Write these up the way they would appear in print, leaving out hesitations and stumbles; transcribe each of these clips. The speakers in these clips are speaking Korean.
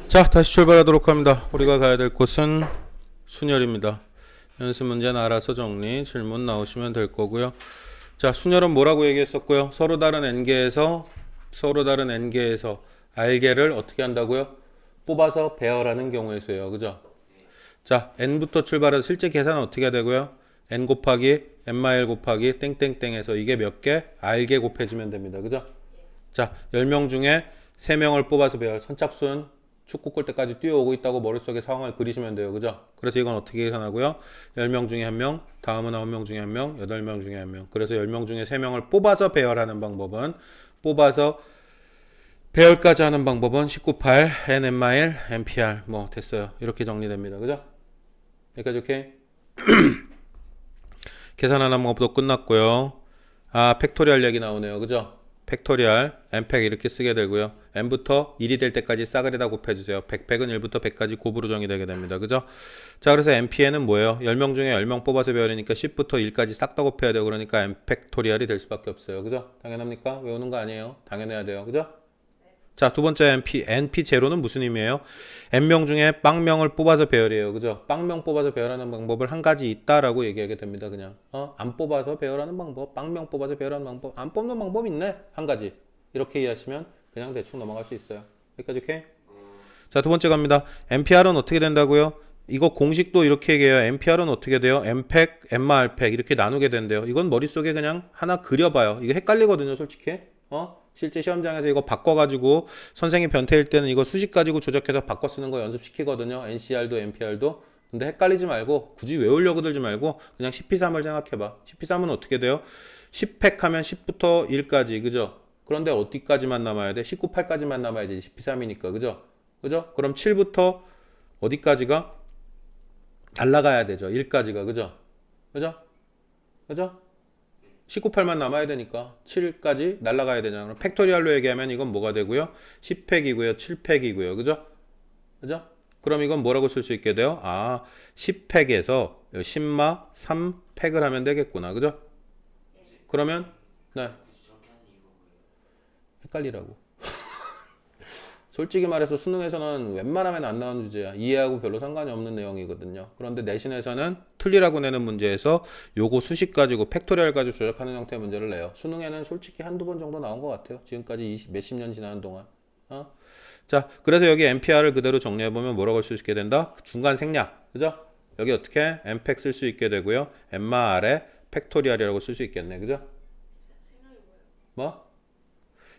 자, 다시 출발하도록 합니다. 우리가 가야 될 곳은 순열입니다. 연습 문제는 알아서 정리, 질문 나오시면 될 거고요. 자, 순열은 뭐라고 얘기했었고요? 서로 다른 n개에서 r개를 어떻게 한다고요? 뽑아서 배열하는 경우의 수예요. 그죠? 자, n부터 출발해서 실제 계산은 어떻게 해야 되고요? n 곱하기 n-1 곱하기 땡땡땡에서 이게 몇 개? r개 곱해지면 됩니다. 그죠? 자, 10명 중에 3명을 뽑아서 배열. 선착순 축구 골 때까지 뛰어오고 있다고 머릿속에 상황을 그리시면 돼요. 그죠? 그래서 이건 어떻게 계산하고요? 10명 중에 1명, 다음은 9명 중에 1명, 8명 중에 1명. 그래서 10명 중에 3명을 뽑아서 배열하는 방법은, 뽑아서 배열까지 하는 방법은 19,8 n-1 npr 뭐 됐어요. 이렇게 정리됩니다. 그죠? 여기까지 오케이? 계산하는 방법도 끝났고요. 아, 팩토리얼 얘기 나오네요. 그죠? 팩토리얼 n팩 이렇게 쓰게 되고요. n부터 1이 될 때까지 싸그리다 곱해주세요. 100팩은 1부터 100까지 곱으로 정의되게 됩니다. 그죠? 자, 그래서 npn은 뭐예요? 10명 중에 10명 뽑아서 배열이니까 10부터 1까지 싹 다 곱해야 돼요. 그러니까 n팩토리얼이 될 수밖에 없어요. 그죠? 당연합니까? 외우는 거 아니에요. 당연해야 돼요. 그죠? 자, 두 번째 np0는 무슨 의미예요? n명 중에 빵명을 뽑아서 배열이에요. 그죠? 빵명 뽑아서 배열하는 방법을 한 가지 있다라고 얘기하게 됩니다. 그냥 안 뽑아서 배열하는 방법, 빵명 뽑아서 배열하는 방법, 안 뽑는 방법 있네. 한 가지. 이렇게 이해하시면 그냥 대충 넘어갈 수 있어요. 여기까지 오케이? 자, 두 번째 갑니다. npr은 어떻게 된다고요? 이거 공식도 이렇게 얘기해요. npr은 어떻게 돼요? n팩, nr팩 이렇게 나누게 된대요. 이건 머릿속에 그냥 하나 그려봐요. 이거 헷갈리거든요, 솔직히. 실제 시험장에서 이거 바꿔가지고 선생님 변태일 때는 이거 수식 가지고 조작해서 바꿔 쓰는 거 연습시키거든요. NCR도 NPR도. 근데 헷갈리지 말고 굳이 외우려고 들지 말고 그냥 10P3을 생각해봐. 10P3은 어떻게 돼요? 10팩 하면 10부터 1까지 그죠? 그런데 어디까지만 남아야 돼? 19,8까지만 남아야 돼. 10P3이니까 그죠? 그죠? 그럼 7부터 어디까지가? 날라가야 되죠. 1까지가 그죠? 그죠? 그죠? 19,8만 남아야 되니까 7까지 날아가야 되잖아. 그럼 팩토리얼로 얘기하면 이건 뭐가 되고요? 10팩이고요. 7팩이고요. 그죠? 그죠? 그럼 이건 뭐라고 쓸 수 있게 돼요? 아, 10팩에서 10마 3팩을 하면 되겠구나. 그죠? 그러면 네. 헷갈리라고. 솔직히 말해서 수능에서는 웬만하면 안 나오는 주제야. 이해하고 별로 상관이 없는 내용이거든요. 그런데 내신에서는 틀리라고 내는 문제에서 요거 수식 가지고 팩토리얼 가지고 조작하는 형태의 문제를 내요. 수능에는 솔직히 한두 번 정도 나온 것 같아요. 지금까지 몇십 년 지나는 동안. 자, 그래서 여기 NPR을 그대로 정리해보면 뭐라고 쓸 수 있게 된다? 중간 생략. 그죠? 여기 어떻게? n팩 쓸 수 있게 되고요. n마 아래 팩토리얼이라고 쓸 수 있겠네. 그죠? 뭐?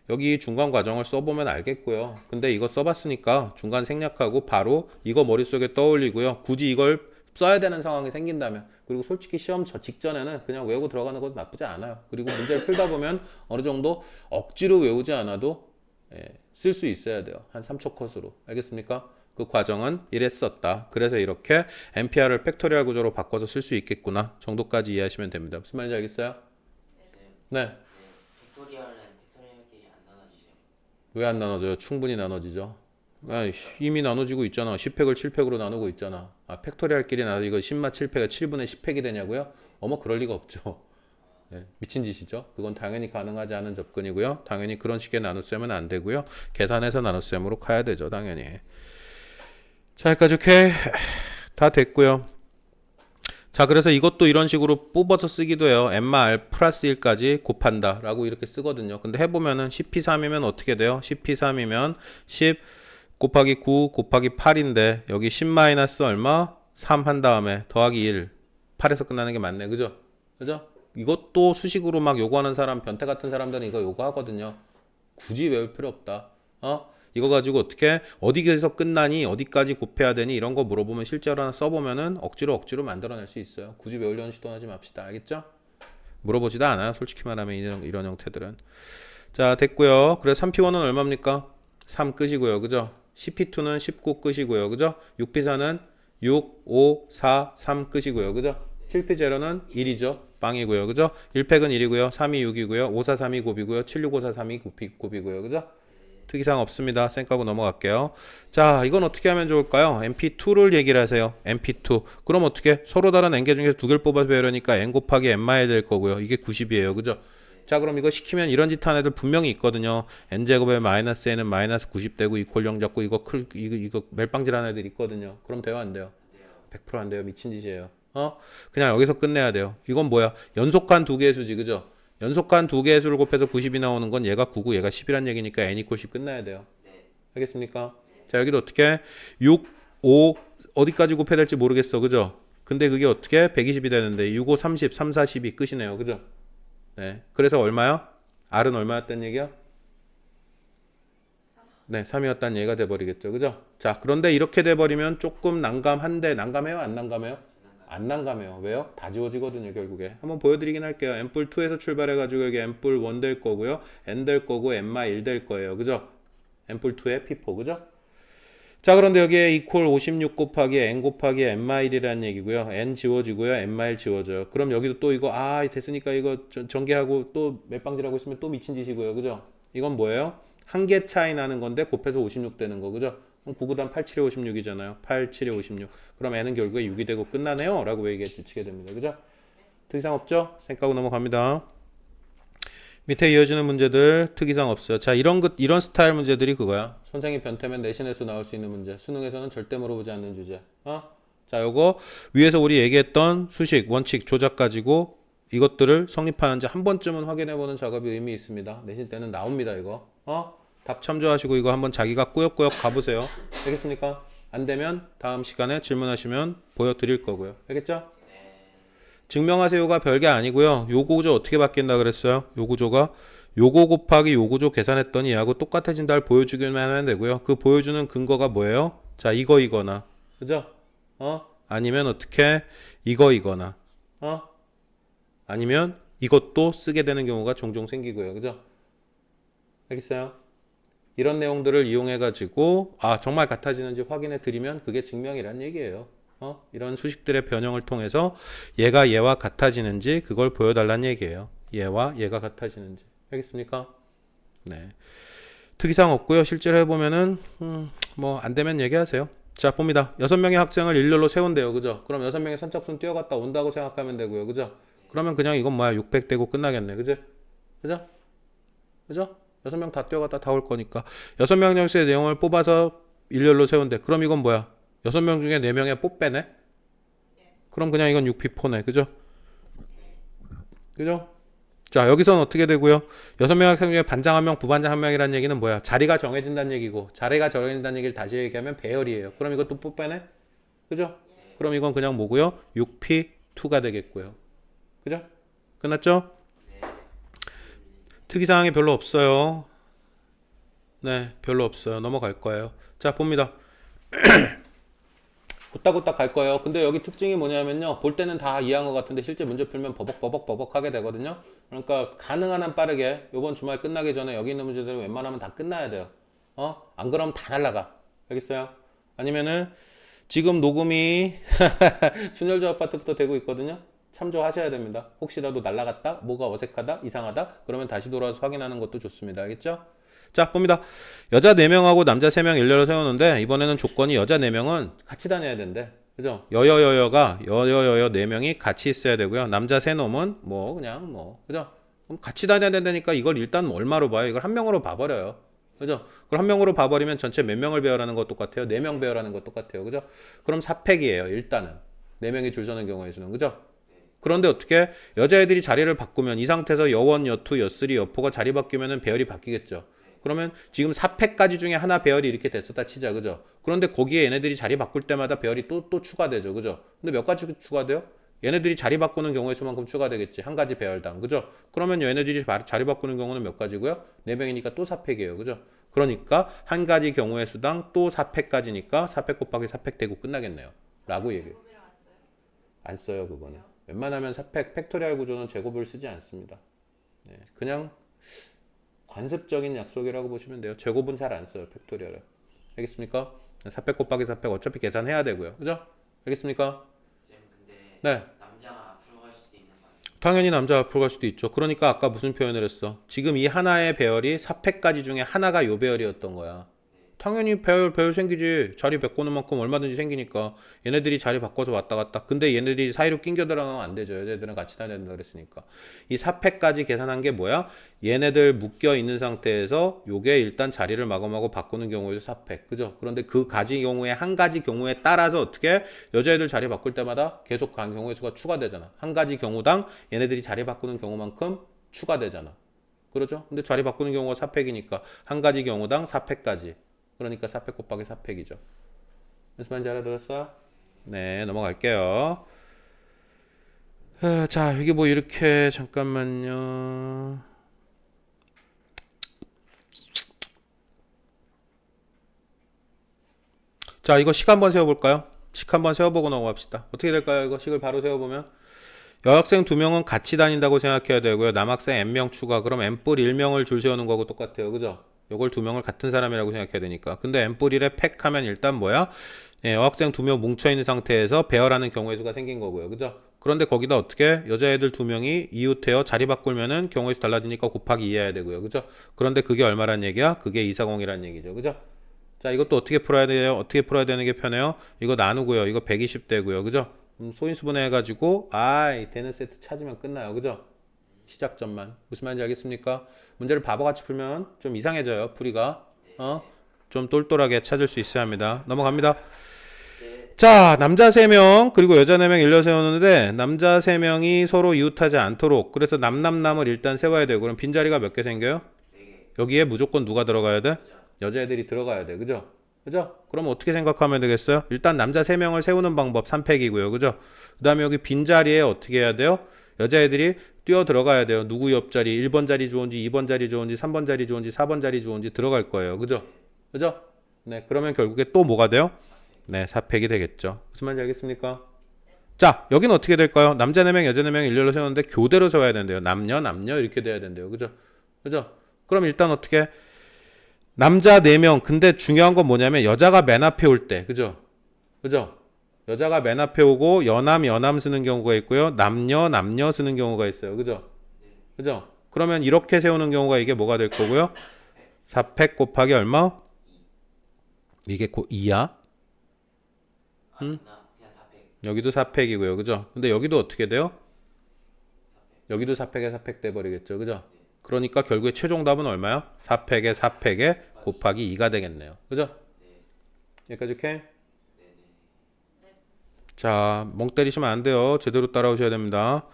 여기 중간 과정을 써보면 알겠고요. 근데 이거 써봤으니까 중간 생략하고 바로 이거 머릿속에 떠올리고요. 굳이 이걸 써야 되는 상황이 생긴다면, 그리고 솔직히 시험 직전에는 그냥 외우고 들어가는 것도 나쁘지 않아요. 그리고 문제를 풀다 보면 어느 정도 억지로 외우지 않아도 쓸 수 있어야 돼요. 한 3초 컷으로. 알겠습니까? 그 과정은 이랬었다. 그래서 이렇게 NPR을 팩토리얼 구조로 바꿔서 쓸 수 있겠구나 정도까지 이해하시면 됩니다. 무슨 말인지 알겠어요? 네. 왜 안 나눠져요? 충분히 나눠지죠. 이미 나눠지고 있잖아. 10팩을 7팩으로 나누고 있잖아. 팩토리얼끼리 나눠 이거 10마 7팩이 7분의 10팩이 되냐고요? 어머 그럴 리가 없죠. 네, 미친 짓이죠. 그건 당연히 가능하지 않은 접근이고요. 당연히 그런 식의 나눗셈은 안 되고요. 계산해서 나눗셈으로 가야 되죠. 당연히. 자, 여기까지 오케이. 다 됐고요. 자, 그래서 이것도 이런 식으로 뽑아서 쓰기도 해요. n마 r 플러스 1까지 곱한다 라고 이렇게 쓰거든요. 근데 해보면은 10p3이면 어떻게 돼요? 10p3이면 10 곱하기 9 곱하기 8인데 여기 10 마이너스 얼마? 3 한 다음에 더하기 1 8에서 끝나는 게 맞네. 그죠? 그죠? 이것도 수식으로 막 요구하는 사람, 변태 같은 사람들은 이거 요구하거든요. 굳이 외울 필요 없다. 이거 가지고 어떻게 어디에서 끝나니 어디까지 곱해야 되니 이런 거 물어보면 실제로 하나 써보면은 억지로 만들어낼 수 있어요. 굳이 외우려는 시도는 하지 맙시다. 알겠죠? 물어보지도 않아요. 솔직히 말하면 이런 형태들은. 자, 됐고요. 그래서 3p1은 얼마입니까? 3 끝이고요. 그죠? 10p2는 19 끝이고요. 그죠? 6p4는 6, 5, 4, 3 끝이고요. 그죠? 7p0는 1이죠. 빵이고요. 그죠? 1팩은 1이고요. 3이 6이고요. 5, 4, 3이 곱이고요. 7, 6, 5, 4, 3이 곱이고요. 그죠? 특이사항 없습니다. 쌩까고 넘어갈게요. 자, 이건 어떻게 하면 좋을까요? np2를 얘기를 하세요. np2. 그럼 어떻게? 서로 다른 n개 중에서 두 개를 뽑아서 배우려니까 n 곱하기 n마야 될 거고요. 이게 90이에요. 그죠? 자, 그럼 이거 시키면 이런 짓 하는 애들 분명히 있거든요. n제곱에 마이너스 n은 마이너스 90 되고 이퀄 0 잡고 이거 멜빵질 하는 애들 있거든요. 그럼 돼요, 안 돼요? 100%안 돼요. 미친 짓이에요. 그냥 여기서 끝내야 돼요. 이건 뭐야? 연속한 두 개의 수지, 그죠? 연속한 두 개의 수를 곱해서 90이 나오는 건 얘가 9고 얘가 10이란 얘기니까 n 이퀄 10 끝나야 돼요. 알겠습니까? 자, 여기도 어떻게 6, 5 어디까지 곱해야 될지 모르겠어, 그죠? 근데 그게 어떻게 120이 되는데 6, 5, 30, 3, 4, 12 끝이네요, 그죠? 네, 그래서 얼마요? R은 얼마였단 얘기야? 네, 3이었단 얘기가 돼버리겠죠, 그죠? 자, 그런데 이렇게 돼버리면 조금 난감한데 난감해요, 안 난감해요? 안 난감해요. 왜요? 다 지워지거든요, 결국에. 한번 보여드리긴 할게요. n뿔2에서 출발해가지고 여기 n뿔1 될 거고요. n 될 거고 n-1 될 거예요, 그죠? n뿔2의 p4, 그죠? 자, 그런데 여기에 이퀄 56 곱하기 n 곱하기 n-1이라는 얘기고요. n 지워지고요. n-1 지워져요. 그럼 여기도 또 이거 됐으니까 이거 전개하고 또 맷방질하고 있으면 또 미친 짓이고요. 그죠? 이건 뭐예요? 한 개 차이 나는 건데 곱해서 56 되는 거. 그죠? 그럼 9, 9단 8, 7에 56이잖아요. 8, 7에 56. 그럼 n은 결국에 6이 되고 끝나네요. 라고 얘기해 됩니다. 그죠? 특이사항 없죠? 생각하고 넘어갑니다. 밑에 이어지는 문제들 특이사항 없어요. 자, 이런 스타일 문제들이 그거야. 선생님 변태면 내신에서 나올 수 있는 문제. 수능에서는 절대 물어보지 않는 주제. 자, 요거 위에서 우리 얘기했던 수식, 원칙, 조작 가지고 이것들을 성립하는지 한 번쯤은 확인해보는 작업이 의미 있습니다. 내신 때는 나옵니다, 이거. 답 참조하시고 이거 한번 자기가 꾸역꾸역 가보세요. 알겠습니까? 안 되면 다음 시간에 질문하시면 보여드릴 거고요. 알겠죠? 증명하세요가 별게 아니고요. 요 구조 어떻게 바뀐다 그랬어요? 요 구조가 요거 곱하기 요 구조 계산했더니 얘하고 똑같아진다를 보여주기만 하면 되고요. 그 보여주는 근거가 뭐예요? 자, 이거나 그죠? 아니면 어떻게 이거나 아니면 이것도 쓰게 되는 경우가 종종 생기고요. 그죠? 알겠어요? 이런 내용들을 이용해 가지고 정말 같아지는지 확인해 드리면 그게 증명이란 얘기예요. 이런 수식들의 변형을 통해서 얘가 얘와 같아지는지 그걸 보여달라는 얘기예요. 얘와 얘가 같아지는지. 알겠습니까? 네. 특이사항 없고요. 실제로 해보면은 뭐 안 되면 얘기하세요. 자, 봅니다. 6명의 학생을 일렬로 세운대요. 그죠? 그럼 6명의 선착순 뛰어갔다 온다고 생각하면 되고요. 그죠? 그러면 그냥 이건 뭐야? 600 되고 끝나겠네. 그죠? 그죠? 그죠? 6명 다 뛰어갔다 다 올 거니까 6명 정수의 내용을 뽑아서 일렬로 세운대. 그럼 이건 뭐야? 6명 중에 4명의 뽀빼네? 그럼 그냥 이건 6P4네. 그죠? 그죠? 자, 여기서는 어떻게 되고요? 6명 학생 중에 반장 1명, 부반장 1명이라는 얘기는 뭐야? 자리가 정해진다는 얘기고, 자리가 정해진다는 얘기를 다시 얘기하면 배열이에요. 그럼 이것도 뽀빼네? 그죠? 그럼 이건 그냥 뭐고요? 6P2가 되겠고요. 그죠? 끝났죠? 특이사항이 별로 없어요. 네, 별로 없어요. 넘어갈 거예요. 자, 봅니다. 곧다곧다 갈 거예요. 근데 여기 특징이 뭐냐면요. 볼 때는 다 이해한 것 같은데 실제 문제 풀면 버벅버벅 하게 되거든요. 그러니까 가능한 한 빠르게 이번 주말 끝나기 전에 여기 있는 문제들은 웬만하면 다 끝나야 돼요. 안 그러면 다 날라가. 알겠어요? 아니면은 지금 녹음이 순혈조 아파트부터 되고 있거든요. 참조하셔야 됩니다. 혹시라도 날라갔다, 뭐가 어색하다, 이상하다, 그러면 다시 돌아와서 확인하는 것도 좋습니다. 알겠죠? 자, 봅니다. 여자 4명하고 남자 3명 일렬로 세우는데 이번에는 조건이 여자 4명은 같이 다녀야 된대. 그죠? 여여여여가 여여여여 4명이 같이 있어야 되고요. 남자 3놈은 뭐 그냥 뭐 그죠? 그럼 같이 다녀야 된다니까 이걸 일단 얼마로 봐요? 이걸 한 명으로 봐버려요. 그죠? 그럼 한 명으로 봐버리면 전체 몇 명을 배열하는 것 똑같아요? 4명 배열하는 것 똑같아요. 그죠? 그럼 4팩이에요. 일단은 4명이 줄 서는 경우에서는. 그죠? 그런데 어떻게 여자애들이 자리를 바꾸면 이 상태에서 여1, 여2, 여3, 여4가 자리 바뀌면은 배열이 바뀌겠죠. 그러면 지금 4팩까지 중에 하나 배열이 이렇게 됐었다 치자. 그죠? 그런데 거기에 얘네들이 자리 바꿀 때마다 배열이 또 추가되죠. 그죠? 근데 몇 가지 추가돼요? 얘네들이 자리 바꾸는 경우의 수만큼 추가되겠지. 한 가지 배열당. 그죠? 그러면 얘네들이 자리 바꾸는 경우는 몇 가지고요? 4명이니까 또 4팩이에요. 그죠? 그러니까 한 가지 경우의 수당 또 4팩까지니까 4팩 곱하기 4팩 되고 끝나겠네요. 라고 얘기해요. 안 써요, 그거는. 웬만하면 4팩 팩토리얼 구조는 제곱을 쓰지 않습니다. 네, 그냥 관습적인 약속이라고 보시면 돼요. 제곱은 잘 안 써요, 팩토리얼을. 알겠습니까? 4팩 곱하기 4팩 어차피 계산해야 되고요. 그죠? 알겠습니까? 쌤, 근데 네. 남자가 앞으로 갈 수도 있는 거 아니에요? 당연히 남자 앞으로 갈 수도 있죠. 그러니까 아까 무슨 표현을 했어? 지금 이 하나의 배열이 4팩까지 중에 하나가 요 배열이었던 거야. 당연히 배열 생기지. 자리 바꾸는 만큼 얼마든지 생기니까. 얘네들이 자리 바꿔서 왔다 갔다. 근데 얘네들이 사이로 낑겨 들어가면 안 되죠. 여자애들은 같이 다녀야 된다 그랬으니까. 이 4팩까지 계산한 게 뭐야? 얘네들 묶여 있는 상태에서 요게 일단 자리를 마구마구 바꾸는 경우에도 4팩. 그죠? 그런데 그 가지 경우에 한 가지 경우에 따라서 어떻게 여자애들 자리 바꿀 때마다 계속 간 경우의 수가 추가되잖아. 한 가지 경우당 얘네들이 자리 바꾸는 경우만큼 추가되잖아. 그러죠? 근데 자리 바꾸는 경우가 4팩이니까 한 가지 경우당 4팩까지. 그러니까 4팩 곱하기 4팩이죠. 무슨 말인지 알아들었어? 네, 넘어갈게요. 자, 이게 뭐 이렇게 잠깐만요. 자, 이거 식 한번 세워볼까요? 식 한번 세워보고 넘어갑시다. 어떻게 될까요? 이거 식을 바로 세워보면 여학생 2명은 같이 다닌다고 생각해야 되고요. 남학생 n명 추가. 그럼 n뿔 1명을 줄 세우는 거하고 똑같아요. 그죠? 요걸 2명을 같은 사람이라고 생각해야 되니까. 근데 n뿔 1에 팩 하면 일단 뭐야? 예, 여학생 2명 뭉쳐있는 상태에서 배열하는 경우의 수가 생긴 거고요. 그죠? 그런데 거기다 어떻게 여자애들 2명이 이웃해요. 자리 바꾸면은 경우의 수 달라지니까 곱하기 2 해야 되고요. 그죠? 그런데 그게 얼마란 얘기야? 그게 240이란 얘기죠. 그죠? 자, 이것도 어떻게 풀어야 돼요? 어떻게 풀어야 되는 게 편해요? 이거 나누고요. 이거 120 되고요. 그죠? 소인수분해 해가지고 되는 세트 찾으면 끝나요. 그죠? 시작점만. 무슨 말인지 알겠습니까? 문제를 바보같이 풀면 좀 이상해져요. 풀이가. 좀 똘똘하게 찾을 수 있어야 합니다. 넘어갑니다. 자, 남자 3명 그리고 여자 4명 일러 세우는데 남자 3명이 서로 이웃하지 않도록 그래서 남남남을 일단 세워야 되고 그럼 빈자리가 몇 개 생겨요? 4개. 여기에 무조건 누가 들어가야 돼? 여자애들이 들어가야 돼. 그죠? 그죠? 그럼 어떻게 생각하면 되겠어요? 일단 남자 3명을 세우는 방법 3팩이고요. 그죠? 그 다음에 여기 빈자리에 어떻게 해야 돼요? 여자애들이 뛰어 들어가야 돼요. 누구 옆자리, 1번 자리 좋은지, 2번 자리 좋은지, 3번 자리 좋은지, 4번 자리 좋은지 들어갈 거예요. 그죠? 그죠? 네, 그러면 결국에 또 뭐가 돼요? 네, 4팩이 되겠죠. 무슨 말인지 알겠습니까? 자, 여기는 어떻게 될까요? 남자 4명, 여자 4명 일렬로 세우는데 교대로 세워야 된대요. 남녀, 남녀 이렇게 돼야 된대요. 그죠? 그죠? 그럼 일단 어떻게? 남자 4명. 근데 중요한 건 뭐냐면 여자가 맨 앞에 올 때. 그죠? 그죠? 여자가 맨 앞에 오고 여남 쓰는 경우가 있고요. 남녀 쓰는 경우가 있어요. 그죠? 그죠? 그러면 이렇게 세우는 경우가 이게 뭐가 될 거고요? 4팩 곱하기 얼마? 이게 2야? 그냥 4팩. 여기도 4팩이고요. 그죠? 근데 여기도 어떻게 돼요? 여기도 4팩에 4팩 돼버리겠죠. 그죠? 그러니까 결국에 최종 답은 얼마야? 4팩에 4팩에 곱하기 2가 되겠네요. 그죠? 여기까지 오케이? 자, 멍 때리시면 안 돼요. 제대로 따라오셔야 됩니다.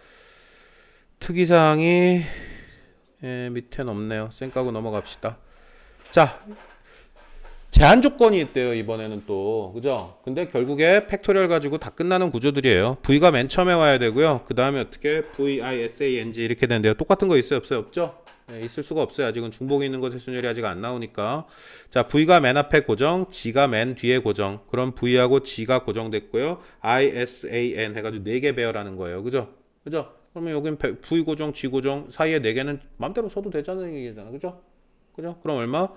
특이사항이 밑에는 없네요. 쌩까고 넘어갑시다. 자, 제한 조건이 있대요. 이번에는 또. 그죠? 근데 결국에 팩토리얼 가지고 다 끝나는 구조들이에요. V가 맨 처음에 와야 되고요. 그 다음에 어떻게 VISANG 이렇게 되는데요. 똑같은 거 있어요? 없어요? 없죠? 네, 있을 수가 없어요. 아직은 중복이 있는 것의 순열이 아직 안 나오니까. 자, V가 맨 앞에 고정, G가 맨 뒤에 고정. 그럼 V하고 G가 고정됐고요. ISAN 해가지고 4개 배열하는 거예요. 그죠? 그죠? 그러면 여긴 V 고정, G 고정 사이에 4개는 맘대로 써도 되잖아요. 얘기잖아. 그죠? 그죠? 그럼 얼마?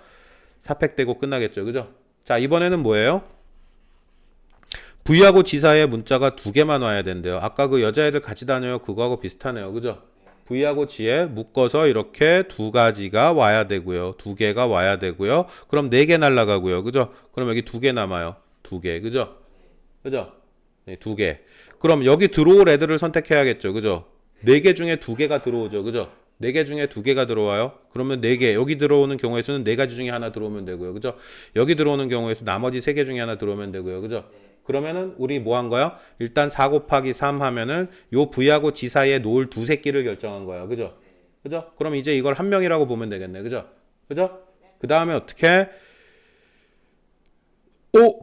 4팩 되고 끝나겠죠. 그죠? 자, 이번에는 뭐예요? V하고 G 사이에 문자가 2개만 와야 된대요. 아까 그 여자애들 같이 다녀요. 그거하고 비슷하네요. 그죠? V하고 G에 묶어서 이렇게 2가지가 와야 되고요. 2개가 와야 되고요. 그럼 4개 날라가고요. 그죠? 그럼 여기 2개 남아요. 2개. 그죠? 그죠? 네, 2개. 그럼 여기 들어올 애들을 선택해야겠죠. 그죠? 4개 중에 2개가 들어오죠. 그죠? 4개 중에 2개가 들어와요. 그러면 4개. 여기 들어오는 경우에 수는 4가지 중에 하나 들어오면 되고요. 그죠? 여기 들어오는 경우에 수 나머지 3개 중에 하나 들어오면 되고요. 그죠? 그러면은 우리 뭐 한 거야? 일단 4 곱하기 3 하면은 요 V하고 G 사이에 놓을 2새끼를 결정한 거야. 그죠? 그죠? 그럼 이제 이걸 한 명이라고 보면 되겠네. 그죠? 그죠? 그 다음에 어떻게?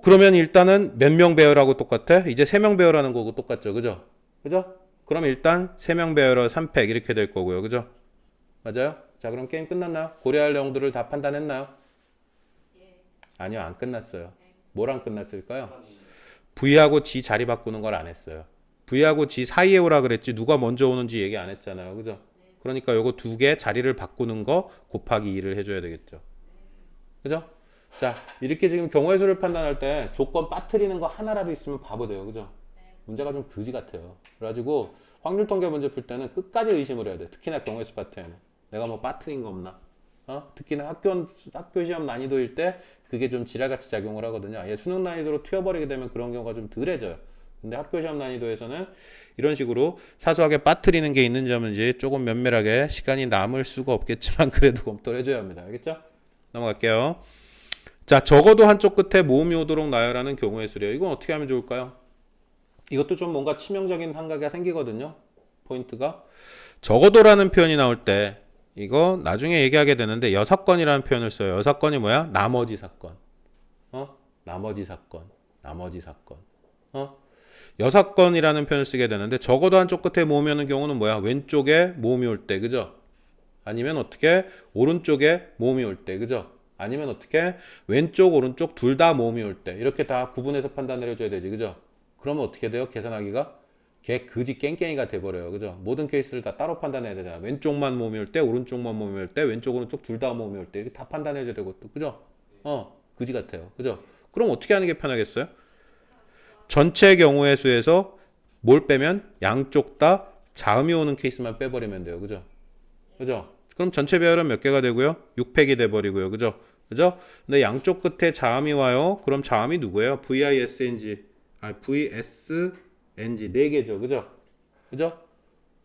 그러면 일단은 몇 명 배열하고 똑같아? 이제 3명 배열하는 거고 똑같죠. 그죠? 그죠? 그럼 일단 3명 배열하 3팩 이렇게 될 거고요. 그죠? 맞아요? 자, 그럼 게임 끝났나요? 고려할 내용들을 다 판단했나요? 아니요, 안 끝났어요. 뭐랑 끝났을까요? V하고 G 자리 바꾸는 걸 안 했어요. V하고 G 사이에 오라 그랬지 누가 먼저 오는지 얘기 안 했잖아요. 그죠? 그러니까 요거 2개 자리를 바꾸는 거 곱하기 2를 해줘야 되겠죠. 그죠? 자, 이렇게 지금 경우의 수를 판단할 때 조건 빠뜨리는 거 하나라도 있으면 바보 돼요. 그죠? 문제가 좀 그지 같아요. 그래가지고 확률 통계 문제 풀 때는 끝까지 의심을 해야 돼. 특히나 경우의 수 파트에는. 내가 뭐 빠뜨린 거 없나? 특히나 학교 시험 난이도일 때 그게 좀 지랄같이 작용을 하거든요. 아예 수능 난이도로 튀어버리게 되면 그런 경우가 좀 덜해져요. 근데 학교 시험 난이도에서는 이런 식으로 사소하게 빠뜨리는 게 있는 점인지 조금 면밀하게 시간이 남을 수가 없겠지만 그래도 검토를 해줘야 합니다. 알겠죠? 넘어갈게요. 자, 적어도 한쪽 끝에 모음이 오도록 나열하는 경우의 수래요. 이건 어떻게 하면 좋을까요? 이것도 좀 뭔가 치명적인 한가지가 생기거든요. 포인트가. 적어도라는 표현이 나올 때 이거 나중에 얘기하게 되는데 여사건이라는 표현을 써요. 여사건이 뭐야? 나머지 사건. 나머지 사건. 나머지 사건. 여사건이라는 표현을 쓰게 되는데 적어도 한쪽 끝에 모음이 오는 경우는 뭐야? 왼쪽에 모음이 올 때. 그죠? 아니면 어떻게? 오른쪽에 모음이 올 때. 그죠? 아니면 어떻게? 왼쪽, 오른쪽 둘 다 모음이 올 때. 이렇게 다 구분해서 판단을 해줘야 되지. 그죠? 그러면 어떻게 돼요? 계산하기가? 걔 그지 깽깽이가 돼버려요. 그죠? 모든 케이스를 다 따로 판단해야 되잖아. 왼쪽만 모음이 올 때, 오른쪽만 모음이 올 때, 왼쪽, 오른쪽 둘 다 모음이 올 때. 이렇게 다 판단해야 되고 또. 그죠? 그지 같아요. 그죠? 그럼 어떻게 하는 게 편하겠어요? 전체 경우의 수에서 뭘 빼면 양쪽 다 자음이 오는 케이스만 빼버리면 돼요. 그죠? 그죠? 그럼 전체 배열은 몇 개가 되고요? 6팩이 돼버리고요. 그죠? 그죠? 근데 양쪽 끝에 자음이 와요. 그럼 자음이 누구예요? VISNG. VSNG. 4개죠. 그죠? 그죠?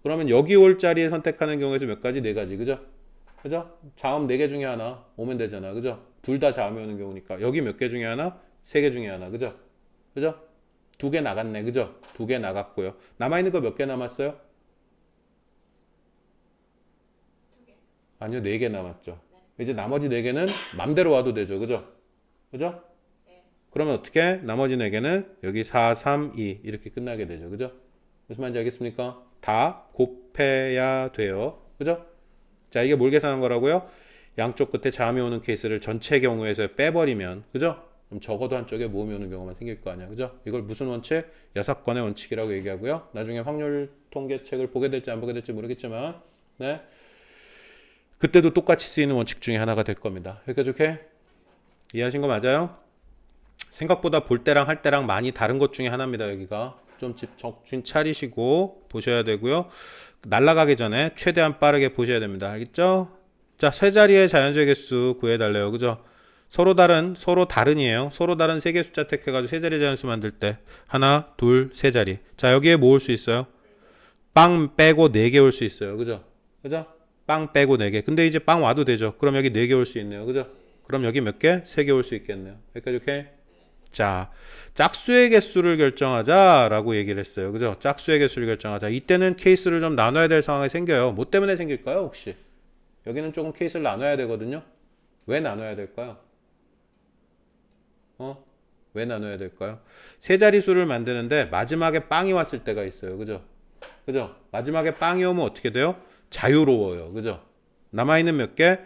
그러면 여기 올 자리에 선택하는 경우에서 몇 가지? 4가지. 그죠? 그죠? 자음 4개 중에 하나 오면 되잖아. 그죠? 둘 다 자음이 오는 경우니까. 여기 몇 개 중에 하나? 3개 중에 하나. 그죠? 그죠? 2개 나갔네. 그죠? 2개 나갔고요. 남아있는 거 몇 개 남았어요? 아니요, 4개 남았죠. 이제 나머지 4개는 맘대로 와도 되죠. 그죠? 그죠? 그러면 어떻게? 나머지 4개는 여기 4, 3, 2 이렇게 끝나게 되죠. 그죠? 무슨 말인지 알겠습니까? 다 곱해야 돼요. 그죠? 자, 이게 뭘 계산한 거라고요? 양쪽 끝에 자음이 오는 케이스를 전체 경우에서 빼버리면, 그죠? 그럼 적어도 한쪽에 모음이 오는 경우만 생길 거 아니야. 그죠? 이걸 무슨 원칙? 여사건의 원칙이라고 얘기하고요. 나중에 확률 통계책을 보게 될지 안 보게 될지 모르겠지만, 네. 그때도 똑같이 쓰이는 원칙 중에 하나가 될 겁니다. 여기까지 오케이? 이해하신 거 맞아요? 생각보다 볼 때랑 할 때랑 많이 다른 것 중에 하나입니다. 여기가 좀 정신 차리시고 보셔야 되고요. 날아가기 전에 최대한 빠르게 보셔야 됩니다. 알겠죠? 자, 세 자리의 자연수의 개수 구해달래요. 그죠? 서로 다른이에요. 서로 다른 세 개 숫자 택해가지고 세 자리 자연수 만들 때 하나, 둘, 세 자리. 자, 여기에 뭐 올 수 있어요? 빵 빼고 4개 올 수 있어요. 그죠? 그죠? 빵 빼고 4개. 근데 이제 빵 와도 되죠. 그럼 여기 4개 올 수 있네요. 그죠? 그럼 여기 몇 개? 3개 올 수 있겠네요. 여기까지 오케이? 자, 짝수의 개수를 결정하자라고 얘기를 했어요. 그죠? 짝수의 개수를 결정하자. 이때는 케이스를 좀 나눠야 될 상황이 생겨요. 뭐 때문에 생길까요, 혹시? 여기는 조금 케이스를 나눠야 되거든요. 왜 나눠야 될까요? 왜 나눠야 될까요? 세 자릿수를 만드는데 마지막에 빵이 왔을 때가 있어요. 그죠? 그죠? 마지막에 빵이 오면 어떻게 돼요? 자유로워요. 그죠? 남아있는 몇 개?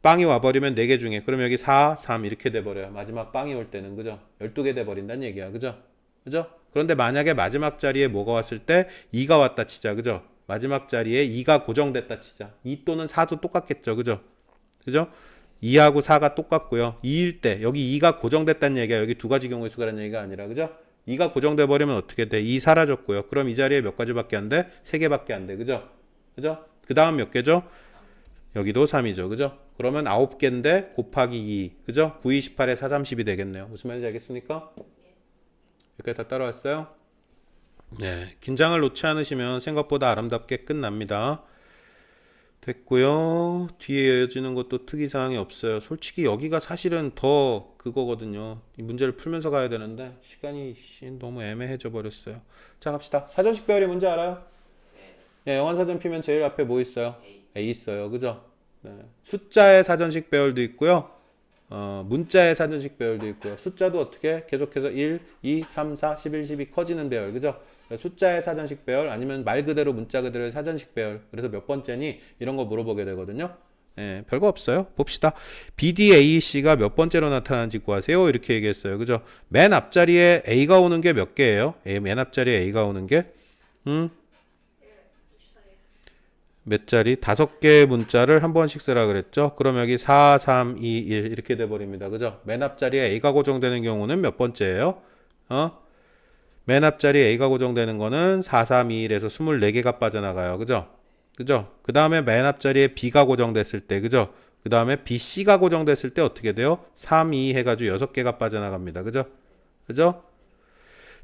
빵이 와버리면 4개 중에. 그럼 여기 4, 3 이렇게 돼버려요. 마지막 빵이 올 때는. 그죠? 12개 돼버린다는 얘기야. 그죠? 그죠? 그런데 만약에 마지막 자리에 뭐가 왔을 때 2가 왔다 치자. 그죠? 마지막 자리에 2가 고정됐다 치자. 2 또는 4도 똑같겠죠. 그죠? 그죠? 2하고 4가 똑같고요. 2일 때 여기 2가 고정됐다는 얘기야. 여기 두 가지 경우의 수가라는 얘기가 아니라. 그죠? 2가 고정돼 버리면 어떻게 돼? 2 사라졌고요. 그럼 이 자리에 몇 가지밖에 안 돼? 3개밖에 안 돼. 그죠? 그죠? 그 다음 몇 개죠? 여기도 3이죠. 그죠? 그러면 9개인데 곱하기 2. 그죠? 9, 2, 18에 4, 30이 되겠네요. 무슨 말인지 알겠습니까? 여기까지 다 따라왔어요? 네. 긴장을 놓지 않으시면 생각보다 아름답게 끝납니다. 됐고요. 뒤에 이어지는 것도 특이사항이 없어요. 솔직히 여기가 사실은 더 그거거든요. 이 문제를 풀면서 가야 되는데 시간이 너무 애매해져 버렸어요. 자, 갑시다. 사전식 배열이 뭔지 알아요? 네, 영환사전 피면 제일 앞에 뭐 있어요? A 있어요. 그죠? 네. 숫자의 사전식 배열도 있고요. 문자의 사전식 배열도 있고요. 숫자도 어떻게? 계속해서 1, 2, 3, 4, 11, 12 커지는 배열. 그죠? 숫자의 사전식 배열 아니면 말 그대로 문자 그대로의 사전식 배열. 그래서 몇 번째니? 이런 거 물어보게 되거든요. 네, 별거 없어요. 봅시다. BDAC가 몇 번째로 나타나는지 구하세요. 이렇게 얘기했어요. 그죠? 맨 앞자리에 A가 오는 게 몇 개예요? 맨 앞자리에 A가 오는 게? 몇 자리? 5개의 문자를 한 번씩 쓰라 그랬죠? 그럼 여기 4, 3, 2, 1 이렇게 돼버립니다. 그죠? 맨 앞자리에 A가 고정되는 경우는 몇 번째예요? 맨 앞자리에 A가 고정되는 거는 4, 3, 2, 1에서 24개가 빠져나가요. 그죠? 그죠? 그 다음에 맨 앞자리에 B가 고정됐을 때, 그죠? 그 다음에 BC가 고정됐을 때 어떻게 돼요? 3, 2 해가지고 6개가 빠져나갑니다. 그죠? 그죠?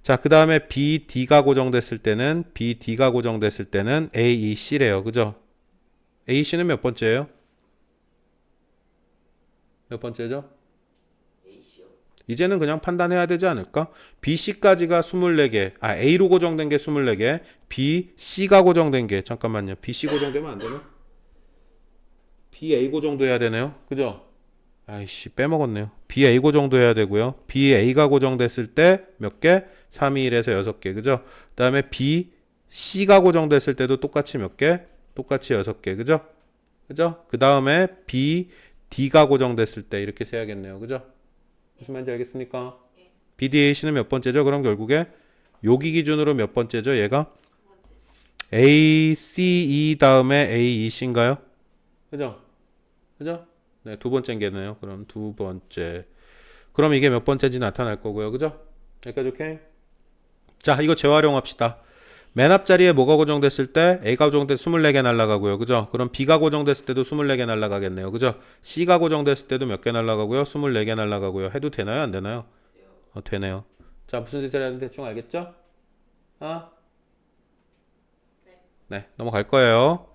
자, 그 다음에 BD가 고정됐을 때는 AEC래요. 그죠? AEC는 몇 번째예요? 몇 번째죠? A씨요. 이제는 그냥 판단해야 되지 않을까? BC까지가 24개. A로 고정된 게 24개. BC가 고정된 게 잠깐만요. BC 고정되면 안 되나? BA 고정도 해야 되네요. 그죠? 아이씨, 빼먹었네요. BA 고정도 해야 되고요. BA가 고정됐을 때 몇 개? 3, 2, 1에서 6개. 그죠? 그 다음에 BC가 고정됐을 때도 똑같이 몇 개? 똑같이 6개. 그죠? 그죠? 그 다음에 BD가 고정됐을 때 이렇게 세야겠네요. 그죠? 무슨 말인지 알겠습니까? BDAC는 몇 번째죠? 그럼 결국에 여기 기준으로 몇 번째죠? 얘가 ACE 다음에 AEC인가요? 그죠? 그죠? 네, 두 번째겠네요. 그럼 두 번째. 그럼 이게 몇 번째인지 나타날 거고요. 그죠? 여기까지 오케이? 자, 이거 재활용합시다. 맨 앞자리에 뭐가 고정됐을 때 A가 고정돼 24개 날라가고요. 그죠? 그럼 B가 고정됐을 때도 24개 날라가겠네요. 그죠? C가 고정됐을 때도 몇 개 날라가고요. 24개 날라가고요. 해도 되나요? 안 되나요? 되네요. 자, 무슨 디테일인지 대충 알겠죠? 네, 넘어갈 거예요.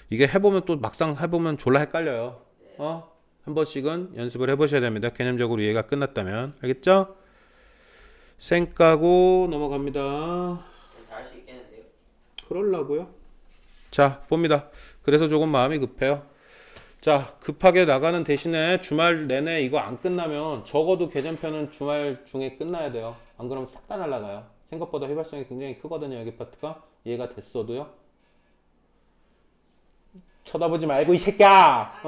이게 해보면 또 막상 해보면 졸라 헷갈려요. 한 번씩은 연습을 해보셔야 됩니다. 개념적으로 이해가 끝났다면. 알겠죠? 생 까고 넘어갑니다. 다 할 수 있겠는데요? 그럴라고요? 자, 봅니다. 그래서 조금 마음이 급해요. 자, 급하게 나가는 대신에 주말 내내 이거 안 끝나면 적어도 개념편은 주말 중에 끝나야 돼요. 안 그러면 싹 다 날아가요. 생각보다 휘발성이 굉장히 크거든요. 여기 파트가. 이해가 됐어도요. 쳐다보지 말고 이 새끼야!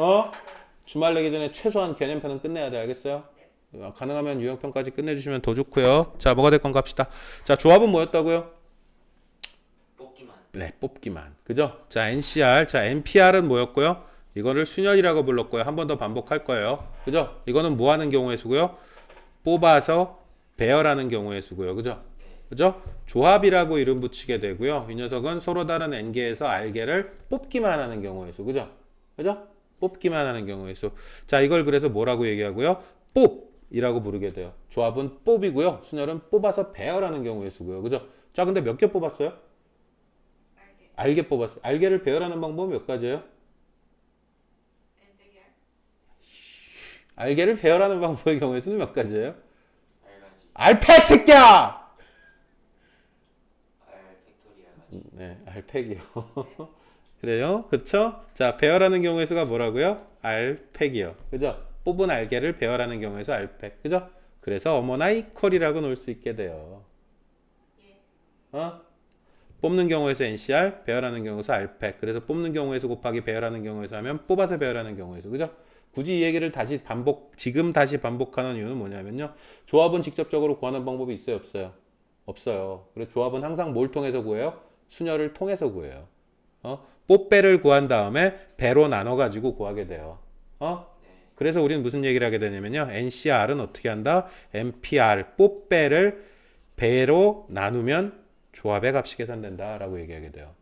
주말 내기 전에 최소한 개념편은 끝내야 돼. 알겠어요? 가능하면 유형편까지 끝내주시면 더 좋고요. 자, 뭐가 될 건가 합시다. 자, 조합은 뭐였다고요? 뽑기만. 네, 뽑기만. 그죠? 자, NCR. 자, NPR은 뭐였고요? 이거를 순열이라고 불렀고요. 한 번 더 반복할 거예요. 그죠? 이거는 뭐 하는 경우에 쓰고요? 뽑아서 배열하는 경우에 쓰고요. 그죠? 그죠? 조합이라고 이름 붙이게 되고요. 이 녀석은 서로 다른 N개에서 R개를 뽑기만 하는 경우에 쓰. 그죠? 그죠? 뽑기만 하는 경우에 수. 자, 이걸 그래서 뭐라고 얘기하고요? 뽑이라고 부르게 돼요. 조합은 뽑이고요. 순열은 뽑아서 배열하는 경우에 쓰고요. 그죠? 자, 근데 몇 개 뽑았어요? 알게 뽑았어요. 알게를 배열하는 방법은 몇 가지예요? 알게를 배열하는 방법의 경우에 수는 몇 가지예요? 알가지. 알팩 새끼야! 알 팩토리알 가지. 네, 알팩이요. 그래요? 그쵸? 자, 배열하는 경우의 수가 뭐라고요? 알팩이요. 그죠? 뽑은 알게를 배열하는 경우에서 알팩. 그죠? 그래서 어머나 이퀄이라고 놓을 수 있게 돼요. 뽑는 경우에서 NCR, 배열하는 경우에서 알팩. 그래서 뽑는 경우에서 곱하기 배열하는 경우에서 하면 뽑아서 배열하는 경우에서. 그죠? 굳이 이 얘기를 지금 다시 반복하는 이유는 뭐냐면요. 조합은 직접적으로 구하는 방법이 있어요? 없어요? 없어요. 그래서 조합은 항상 뭘 통해서 구해요? 순열을 통해서 구해요. 뽑배를 구한 다음에 배로 나눠가지고 구하게 돼요. 그래서 우리는 무슨 얘기를 하게 되냐면요. NCR은 어떻게 한다? NPR, 뽑배를 배로 나누면 조합의 값이 계산된다 라고 얘기하게 돼요.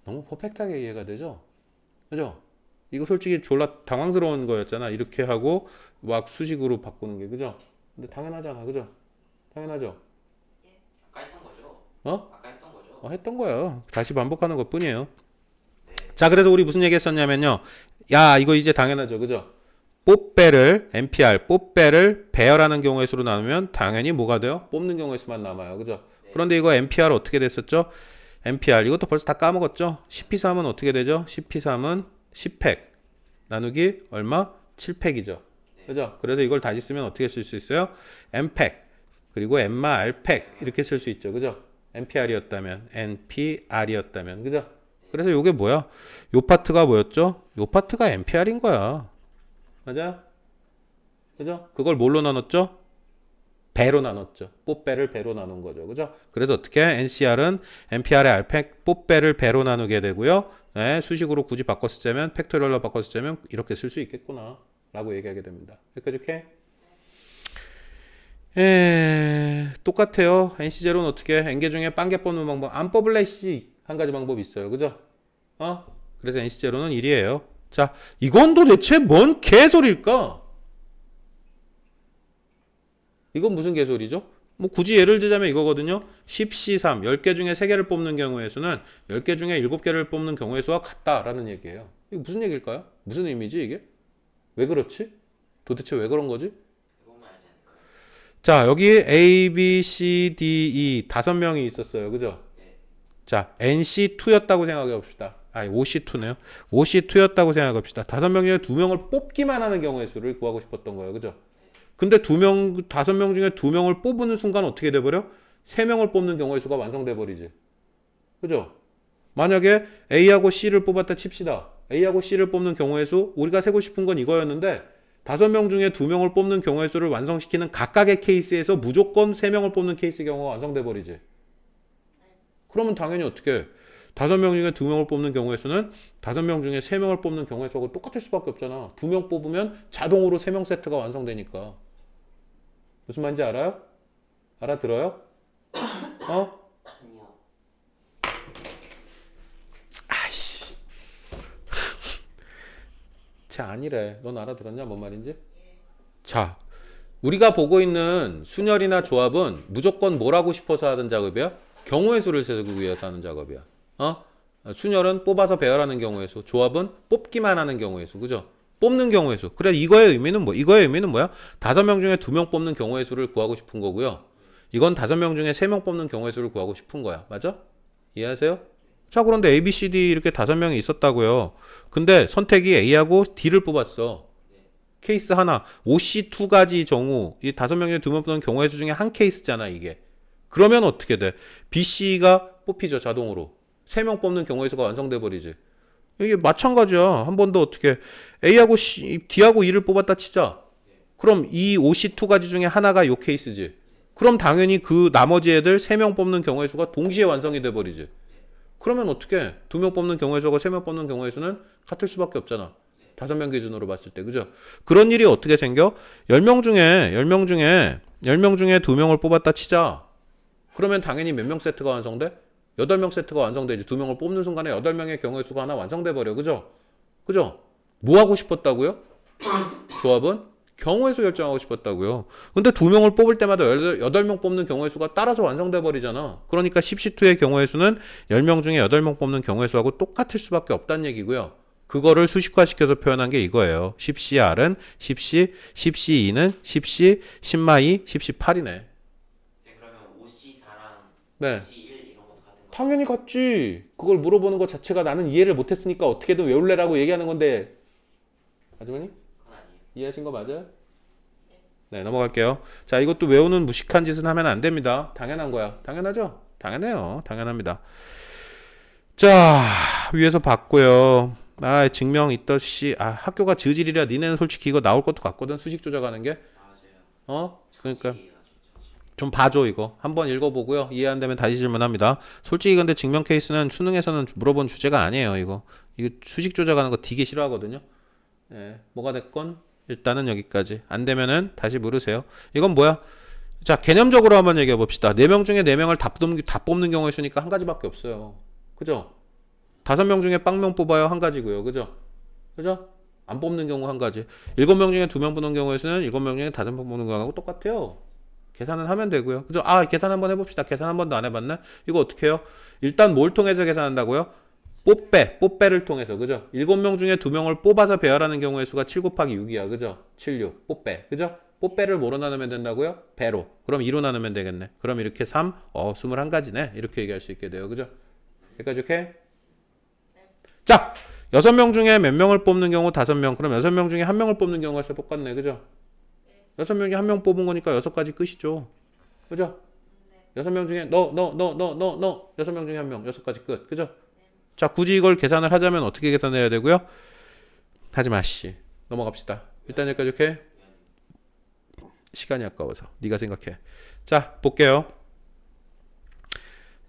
너무 퍼펙트하게 이해가 되죠? 그죠? 이거 솔직히 졸라 당황스러운 거였잖아. 이렇게 하고 막 수식으로 바꾸는 게. 그죠? 근데 당연하잖아. 그죠? 당연하죠? 아까 했던 거죠? 어? 아까 했던 거죠? 했던 거야. 다시 반복하는 것 뿐이에요. 네. 자, 그래서 우리 무슨 얘기 했었냐면요. 야, 이거 이제 당연하죠. 그죠? 뽑배를, NPR, 뽑배를 배열하는 경우의 수로 나누면 당연히 뭐가 돼요? 뽑는 경우의 수만 남아요. 그죠? 네. 그런데 이거 NPR 어떻게 됐었죠? NPR, 이것도 벌써 다 까먹었죠? CP3은 어떻게 되죠? CP3은 10팩. 나누기 얼마? 7팩이죠. 네. 그죠? 그래서 이걸 다시 쓰면 어떻게 쓸 수 있어요? N팩. 그리고 N마 R팩. 이렇게 쓸 수 있죠. 그죠? NPR이었다면, NPR이었다면. 그죠? 그래서 요게 뭐야? 요 파트가 뭐였죠? 요 파트가 NPR인 거야. 맞아? 그죠? 그걸 뭘로 나눴죠? 배로 나눴죠. 뽑배를 배로 나눈 거죠. 그죠? 그래서 어떻게 NCR은 NPR의 R팩 뽑배를 배로 나누게 되고요. 네, 수식으로 굳이 바꿨을 때면 팩토리얼로 바꿨을 때면 이렇게 쓸 수 있겠구나 라고 얘기하게 됩니다. 여기까지 오케이? 똑같아요. NC0는 어떻게 N개 중에 빵개 뽑는 방법 안 뽑을래 씨 한 가지 방법이 있어요. 그죠? 그래서 NC0는 1이에요. 자, 이건 도대체 뭔 개소리일까? 이건 무슨 개소리죠? 뭐 굳이 예를 들자면 이거거든요. 10C3, 10개 중에 3개를 뽑는 경우의 수는 10개 중에 7개를 뽑는 경우의 수와 같다라는 얘기예요. 이게 무슨 얘기일까요? 무슨 의미지 이게? 왜 그렇지? 도대체 왜 그런 거지? 해보면 알지 않을까요? 자, 여기 A, B, C, D, E 5명이 있었어요. 그죠? 네. 자, NC2였다고 생각해 봅시다. 아니, OC2네요. OC2였다고 생각해 봅시다. 5명 중에 2명을 뽑기만 하는 경우의 수를 구하고 싶었던 거예요. 그죠? 근데 5명 중에 2명을 뽑는 순간 어떻게 돼버려? 3명을 뽑는 경우의 수가 완성돼 버리지. 그죠? 만약에 A하고 C를 뽑았다 칩시다. A하고 C를 뽑는 경우의 수, 우리가 세고 싶은 건 이거였는데 5명 중에 2명을 뽑는 경우의 수를 완성시키는 각각의 케이스에서 무조건 3명을 뽑는 케이스 경우가 완성돼 버리지. 그러면 당연히 어떻게 5명 중에 2명을 뽑는 경우의 수는 5명 중에 3명을 뽑는 경우의 수하고 똑같을 수밖에 없잖아. 2명 뽑으면 자동으로 3명 세트가 완성되니까. 무슨 말인지 알아요? 알아들어요? 어? 아니요. 쟤 아니래. 넌 알아들었냐? 뭔 말인지? 자, 우리가 보고 있는 순열이나 조합은 무조건 뭘 하고 싶어서 하는 작업이야? 경우의 수를 세기 위해서 하는 작업이야. 어? 순열은 뽑아서 배열하는 경우의 수, 조합은 뽑기만 하는 경우의 수, 그죠? 뽑는 경우의 수. 그래, 이거의 의미는 뭐? 이거의 의미는 뭐야? 5명 중에 2명 뽑는 경우의 수를 구하고 싶은 거고요. 이건 5명 중에 3명 뽑는 경우의 수를 구하고 싶은 거야. 맞아? 이해하세요? 자, 그런데 A, B, C, D 이렇게 5명이 있었다고요. 근데 선택이 A하고 D를 뽑았어. 케이스 하나, OC2가지 정우, 이 5명 중에 2명 뽑는 경우의 수 중에 한 케이스잖아, 이게. 그러면 어떻게 돼? B, C가 뽑히죠, 자동으로. 3명 뽑는 경우의 수가 완성돼 버리지. 이게 마찬가지야. 한 번 더 어떻게 A하고 C, D하고 E를 뽑았다 치자. 그럼 이 OC2가지 중에 하나가 요 케이스지. 그럼 당연히 그 나머지 애들 3명 뽑는 경우의 수가 동시에 완성이 돼 버리지. 그러면 어떻게 2명 뽑는 경우의 수하고 3명 뽑는 경우의 수는 같을 수밖에 없잖아. 5명 기준으로 봤을 때. 그죠? 그런 일이 어떻게 생겨? 10명 중에 2명을 뽑았다 치자. 그러면 당연히 몇 명 세트가 완성돼? 8명 세트가 완성되지. 2명을 뽑는 순간에 8명의 경우의 수가 하나 완성돼 버려. 그죠? 그죠? 뭐 하고 싶었다고요? 조합은 경우의 수 결정하고 싶었다고요. 근데 2명을 뽑을 때마다 8명 뽑는 경우의 수가 따라서 완성돼 버리잖아. 그러니까 10C2의 경우의 수는 10명 중에 8명 뽑는 경우의 수하고 똑같을 수밖에 없다는 얘기고요. 그거를 수식화시켜서 표현한 게 이거예요. 10CR은 10C, 10C2는 10C, 10마이, 10C8이네. 쌤 그러면 OC4랑 네. C1 이런 것도 같은 거? 당연히 같지. 그걸 물어보는 것 자체가 나는 이해를 못했으니까 어떻게든 외울래라고 얘기하는 건데. 아주머니? 그건 아니에요. 이해하신 거 맞아요? 네, 넘어갈게요. 자, 이것도 외우는 무식한 짓은 하면 안 됩니다. 당연한 거야. 당연하죠? 당연해요. 당연합니다. 자, 위에서 봤고요. 아, 증명 있더시. 아, 학교가 저질이라 니네는 솔직히 이거 나올 것도 같거든. 수식 조작하는 게. 맞아요. 그러니까 저지예요, 저지. 좀 봐줘 이거. 한번 읽어보고요. 이해 안 되면 다시 질문합니다. 솔직히 근데 증명 케이스는 수능에서는 물어본 주제가 아니에요. 이거 수식 조작하는 거 되게 싫어하거든요. 예, 뭐가 됐건 일단은 여기까지. 안 되면은 다시 물으세요. 이건 뭐야? 자, 개념적으로 한번 얘기해 봅시다. 4명 중에 4명을 다 뽑는 경우의 수니까 한 가지밖에 없어요. 그죠? 5명 중에 빵명 뽑아요. 한 가지고요. 그죠? 그죠? 안 뽑는 경우 한 가지. 7명 중에 2명 뽑는 경우의 수는 7명 중에 5명 뽑는 거하고 똑같아요. 계산은 하면 되고요. 그죠? 아, 계산 한번 해봅시다. 계산 한 번도 안 해봤네? 이거 어떻게 해요? 일단 뭘 통해서 계산한다고요? 뽀빼를 통해서. 그죠? 7명 중에 2명을 뽑아서 배열하는 경우의 수가 7 곱하기 6이야. 그죠? 7, 6. 뽀빼. 그죠? 뽀빼를 뭐로 나누면 된다고요? 배로. 그럼 2로 나누면 되겠네. 그럼 이렇게 3, 21가지네. 이렇게 얘기할 수 있게 돼요. 그죠? 여기까지 오케이? 자, 6명 중에 몇 명을 뽑는 경우 5명. 그럼 6명 중에 1명을 뽑는 경우가 똑같네. 그죠? 6명이 1명 뽑은 거니까 6가지 끝이죠. 그죠? 6명 중에 너 6명 중에 1명 6가지 끝. 그죠? 자, 굳이 이걸 계산을 하자면 어떻게 계산해야 되고요? 하지 마씨. 넘어갑시다. 일단 여기까지 오케이? 시간이 아까워서. 네가 생각해. 자, 볼게요.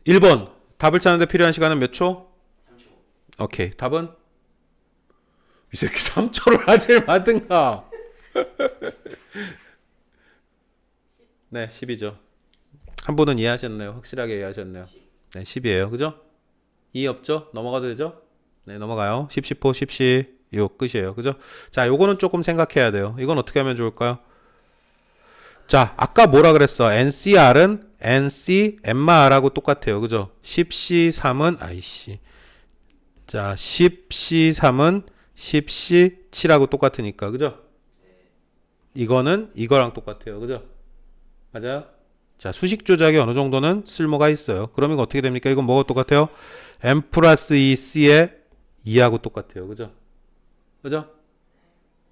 1번. 답을 찾는데 필요한 시간은 몇 초? 3초. 오케이. 답은? 이 새끼 3초를 하질 마든가. 네, 10이죠. 한 분은 이해하셨네요. 확실하게 이해하셨네요. 네, 10이에요. 그죠? 이해 없죠? 넘어가도 되죠? 네, 넘어가요. 10, 10호, 10시. 요 끝이에요. 그죠? 자, 요거는 조금 생각해야 돼요. 이건 어떻게 하면 좋을까요? 자, 아까 뭐라 그랬어? NCR은 NC, MR하고 똑같아요. 그죠? 10C3은, 아이씨. 자, 10C3은 10C7하고 똑같으니까. 그죠? 이거는 이거랑 똑같아요. 그죠? 맞아요? 자, 수식 조작이 어느 정도는 쓸모가 있어요. 그럼 이거 어떻게 됩니까? 이건 뭐가 똑같아요? M 플러스 2C의 2하고 똑같아요. 그죠? 그죠?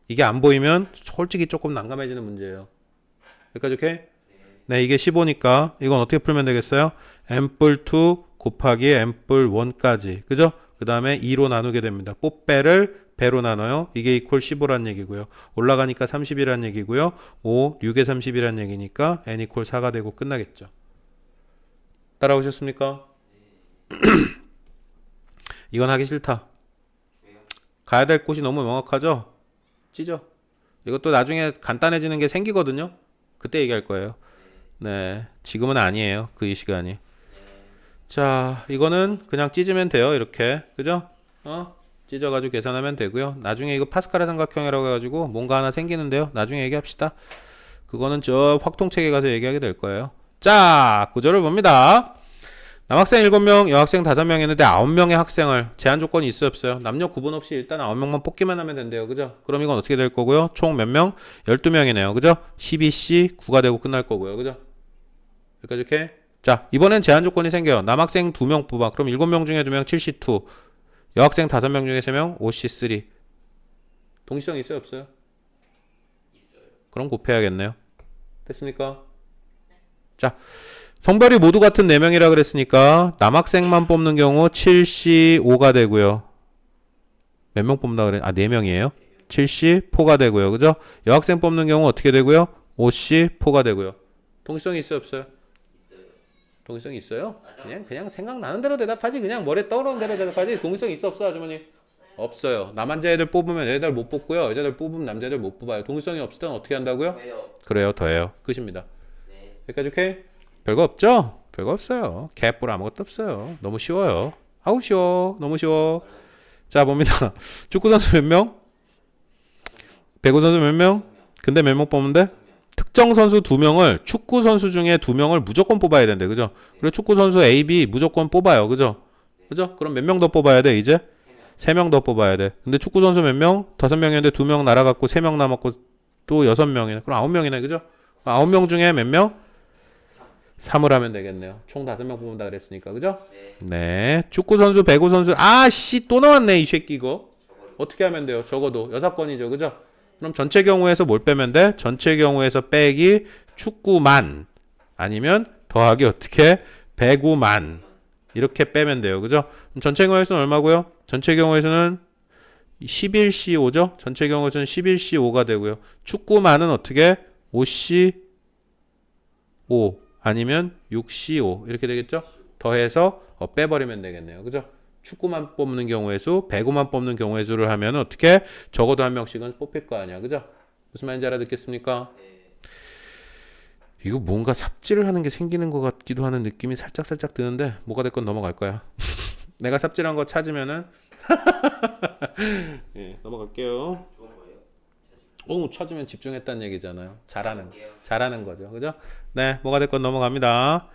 이게 안 보이면 솔직히 조금 난감해지는 문제예요. 여기까지 오케이? 네, 이게 15니까 이건 어떻게 풀면 되겠어요? M뿔2 곱하기 M뿔 1까지. 그죠? 그 다음에 2로 나누게 됩니다. 뽀빼를 배로 나눠요. 이게 이퀄 15란 얘기고요. 올라가니까 30이란 얘기고요. 5, 6에 30이란 얘기니까 n 이퀄 4가 되고 끝나겠죠. 따라오셨습니까? 이건 하기 싫다. 가야 될 곳이 너무 명확하죠? 찌죠? 이것도 나중에 간단해지는 게 생기거든요. 그때 얘기할 거예요. 네, 지금은 아니에요. 그 이 시간이. 자, 이거는 그냥 찢으면 돼요. 이렇게. 그죠? 찢어가지고 계산하면 되고요. 나중에 이거 파스칼의 삼각형이라고 해가지고 뭔가 하나 생기는데요. 나중에 얘기합시다. 그거는 저 확통책에 가서 얘기하게 될 거예요. 자, 구조를 봅니다. 남학생 7명, 여학생 5명 했는데 9명의 학생을 제한 조건이 있어요, 없어요? 남녀 구분 없이 일단 9명만 뽑기만 하면 된대요. 그죠? 그럼 이건 어떻게 될 거고요? 총 몇 명? 12명이네요. 그죠? 12C 9가 되고 끝날 거고요. 그죠? 여기까지 이렇게. 자, 이번엔 제한 조건이 생겨요. 남학생 2명 뽑아. 그럼 7명 중에 2명 7C2. 여학생 5명 중에 3명 5C3. 동시성 있어요, 없어요? 그럼 곱해야겠네요. 됐습니까? 자, 성별이 모두 같은 4명이라 그랬으니까 남학생만 뽑는 경우 7C5가 되고요. 몇 명 뽑는다 그래? 4명이에요. 7C4가 되고요. 그죠? 여학생 뽑는 경우 어떻게 되고요? 5C4가 되고요. 동시성이 있어요, 없어요? 동시성이 있어요? 그냥 생각나는 대로 대답하지. 그냥 머리에 떠오르는 대로 대답하지. 동시성 있어, 없어, 아주머니? 없어요. 남한자 애들 뽑으면 여자들 못 뽑고요. 여자들 뽑으면 남자들 못 뽑아요. 동시성이 없을 때는 어떻게 한다고요? 그래요, 더해요. 끝입니다. 여기까지 오케이? 별거 없죠? 별거 없어요. 개뿔 아무것도 없어요. 너무 쉬워요. 아우 쉬워. 너무 쉬워. 자, 봅니다. 축구 선수 몇 명? 배구 선수 몇 명? 근데 몇 명 뽑으면 돼? 특정 선수 2명을 축구 선수 중에 2명을 무조건 뽑아야 된대. 그죠? 그리고 축구 선수 A, B 무조건 뽑아요. 그죠? 그죠? 그럼 몇 명 더 뽑아야 돼, 이제? 3명 더 뽑아야 돼. 근데 축구 선수 몇 명? 5명이었는데 2명 날아갔고 3명 남았고 또 6명이네. 그럼 9명이네. 그죠? 9명 중에 몇 명? 3을 하면 되겠네요. 총 5명 뽑는다 그랬으니까. 그죠? 네. 축구 선수, 배구 선수. 아씨, 또 나왔네, 이 새끼 이거. 어떻게 하면 돼요? 적어도 6번이죠. 그죠? 그럼 전체 경우에서 뭘 빼면 돼? 전체 경우에서 빼기 축구만. 아니면 더하기 어떻게? 배구만. 이렇게 빼면 돼요. 그죠? 그럼 전체 경우에서는 얼마고요? 전체 경우에서는 11C5죠? 전체 경우에서는 11C5가 되고요. 축구만은 어떻게? 5C5 아니면 6C5 이렇게 되겠죠? 더해서 빼버리면 되겠네요. 그죠? 축구만 뽑는 경우의 수, 배구만 뽑는 경우의 수를 하면 어떻게? 적어도 한 명씩은 뽑힐 거 아니야. 그죠? 무슨 말인지 알아듣겠습니까? 이거 뭔가 삽질을 하는 게 생기는 것 같기도 하는 느낌이 살짝 드는데 뭐가 됐건 넘어갈 거야. 내가 삽질한 거 찾으면은 예, 넘어갈게요. 찾으면 집중했다는 얘기잖아요. 잘하는 거죠. 그죠? 네, 뭐가 됐건 넘어갑니다.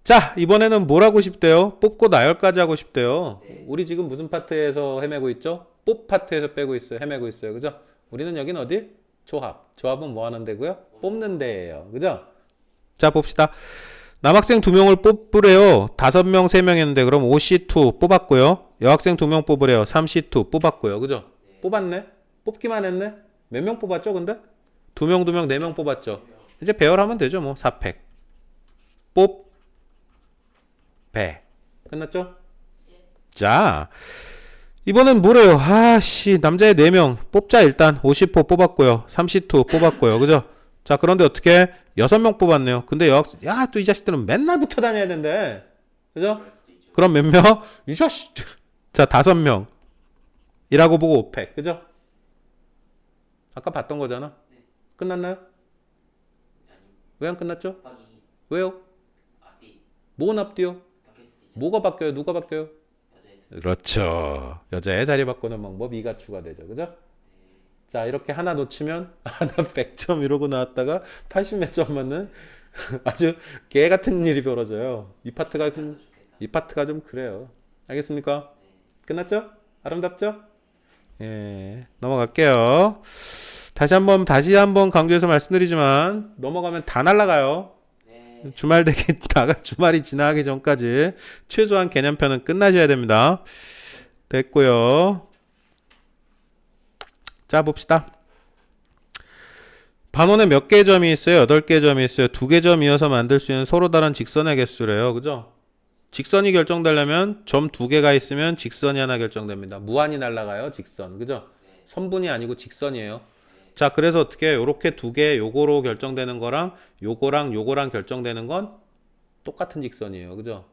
자, 이번에는 뭘 하고 싶대요? 뽑고 나열까지 하고 싶대요. 우리 지금 무슨 파트에서 헤매고 있죠? 뽑 파트에서 빼고 있어요. 헤매고 있어요. 그죠? 우리는 여긴 어디? 조합. 조합은 뭐 하는 데고요? 뽑는 데예요. 그죠? 자, 봅시다. 남학생 2명을 뽑으래요. 5명, 3명 했는데 그럼 5C2 뽑았고요. 여학생 2명 뽑으래요. 3C2 뽑았고요. 그죠? 뽑았네? 뽑기만 했네? 몇 명 뽑았죠, 근데? 2명, 4명 뽑았죠. 이제 배열하면 되죠, 뭐. 4팩. 뽑, 배. 끝났죠? 자, 이번엔 뭐래요? 아씨, 남자애 4명. 뽑자, 일단. 50호 뽑았고요. 30호 뽑았고요. 그죠? 자, 그런데 어떻게? 6명 뽑았네요. 근데 여학생, 또 이 자식들은 맨날 붙어 다녀야 된대. 그죠? 그럼 몇 명? 이 자식. 자, 5명. 이라고 보고 5팩. 그죠? 아까 봤던 거잖아. 끝났나요? 왜 안 끝났죠? 왜요? 뭐가 앞뒤요? 뭐가 바뀌어요? 누가 바뀌어요? 그렇죠. 여자의 자리 바꾸는 방법 2가 추가되죠. 그죠? 자, 이렇게 하나 놓치면 나 100점 이러고 나왔다가 80 몇 점 맞는 아주 개 같은 일이 벌어져요. 이 파트가 좀 그래요. 알겠습니까? 끝났죠? 아름답죠? 예, 넘어갈게요. 다시 한번 강조해서 말씀드리지만 넘어가면 다 날라가요. 네. 주말이 지나가기 전까지 최소한 개념편은 끝나셔야 됩니다. 됐고요. 자, 봅시다. 반원에 몇 개의 점이 있어요? 8개의 점이 있어요. 2개 점 이어서 만들 수 있는 서로 다른 직선의 개수래요. 그죠? 직선이 결정되려면 점 2개가 있으면 직선이 하나 결정됩니다. 무한히 날아가요. 직선. 그죠? 선분이 아니고 직선이에요. 자, 그래서 어떻게 해요? 요렇게 2개 요거로 결정되는 거랑 요거랑 결정되는 건 똑같은 직선이에요. 그죠?